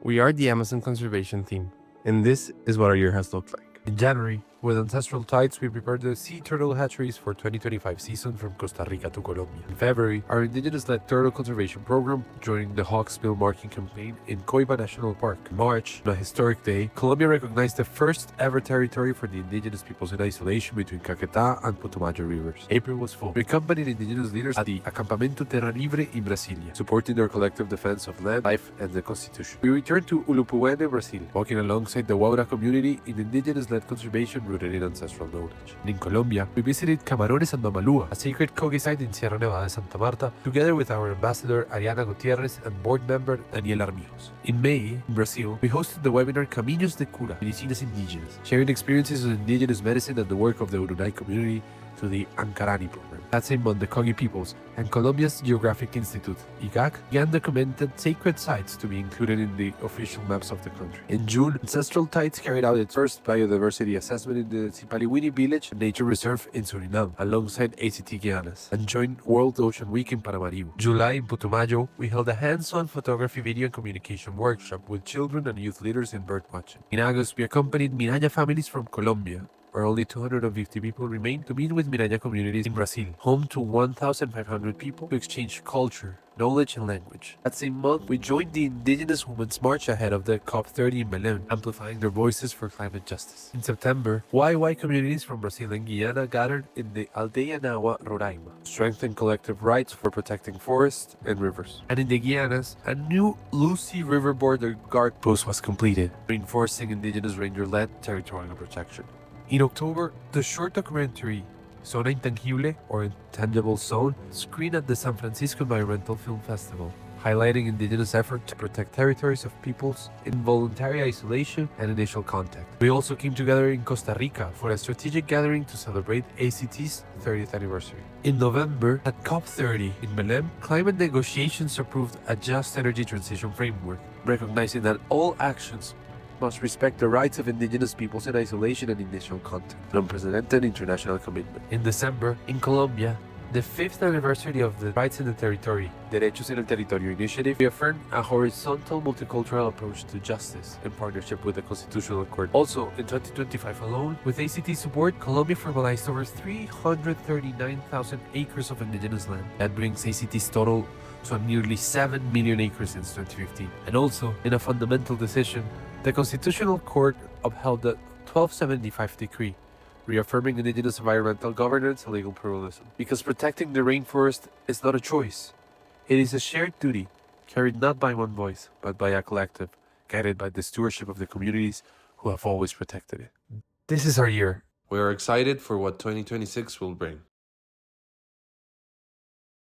We are the Amazon conservation team, and this is what our year has looked like. In January, with ancestral tides, we prepared the sea turtle hatcheries for 2025 season from Costa Rica to Colombia. In February, our indigenous-led turtle conservation program joined the Hawksbill marking campaign in Coiba National Park. In March, on a historic day, Colombia recognized the first ever territory for the indigenous peoples in isolation between Caquetá and Putumayo rivers. April was full. We accompanied indigenous leaders at the Acampamento Terra Libre in Brasilia, supporting their collective defense of land, life, and the Constitution. We returned to Ulupuene, Brazil, walking alongside the Waura community in indigenous-led conservation rooted in ancestral knowledge. And in Colombia, we visited Camarones and Mamalúa, a sacred Kogi site in Sierra Nevada de Santa Marta, together with our ambassador Ariana Gutierrez and board member Daniel Armijos. In May, in Brazil, we hosted the webinar Caminos de Cura, Medicinas Indigenous, sharing experiences of indigenous medicine and the work of the Urunay community to the Ankarani program. That same month, the Kogi peoples and Colombia's Geographic Institute, IGAC, began documented sacred sites to be included in the official maps of the country. In June, Ancestral Tides carried out its first biodiversity assessment in the Sipaliwini village nature reserve in Suriname, alongside ACT Guianas, and joined World Ocean Week in Paramaribo. July, in Putumayo, we held a hands-on photography, video, and communication workshop with children and youth leaders in birdwatching. In August, we accompanied Miraya families from Colombia, where only 250 people remain, to meet with Miraya communities in Brazil, home to 1,500 people, to exchange culture, knowledge, and language. That same month, we joined the Indigenous Women's March ahead of the COP30 in Belém, amplifying their voices for climate justice. In September, YY communities from Brazil and Guyana gathered in the Aldeia Nawa Roraima to strengthen collective rights for protecting forests and rivers. And in the Guianas, a new Lucy River border guard post was completed, reinforcing indigenous ranger-led territorial protection. In October, the short documentary Zona Intangible, or Intangible Zone, screened at the San Francisco Environmental Film Festival, highlighting indigenous efforts to protect territories of peoples in voluntary isolation and initial contact. We also came together in Costa Rica for a strategic gathering to celebrate ACT's 30th anniversary. In November, at COP30 in Belém, climate negotiations approved a just energy transition framework, recognizing that all actions must respect the rights of indigenous peoples in isolation and initial contact, an unprecedented international commitment. In December, in Colombia, the 5th anniversary of the Rights in the Territory, Derechos en el Territorio initiative, reaffirmed a horizontal multicultural approach to justice in partnership with the Constitutional Court. Also, in 2025 alone, with ACT support, Colombia formalized over 339,000 acres of indigenous land. That brings ACT's total to nearly 7 million acres since 2015. And also, in a fundamental decision, the Constitutional Court upheld the 1275 decree, reaffirming indigenous environmental governance and legal pluralism. Because protecting the rainforest is not a choice. It is a shared duty, carried not by one voice, but by a collective, guided by the stewardship of the communities who have always protected it. This is our year. We are excited for what 2026 will bring.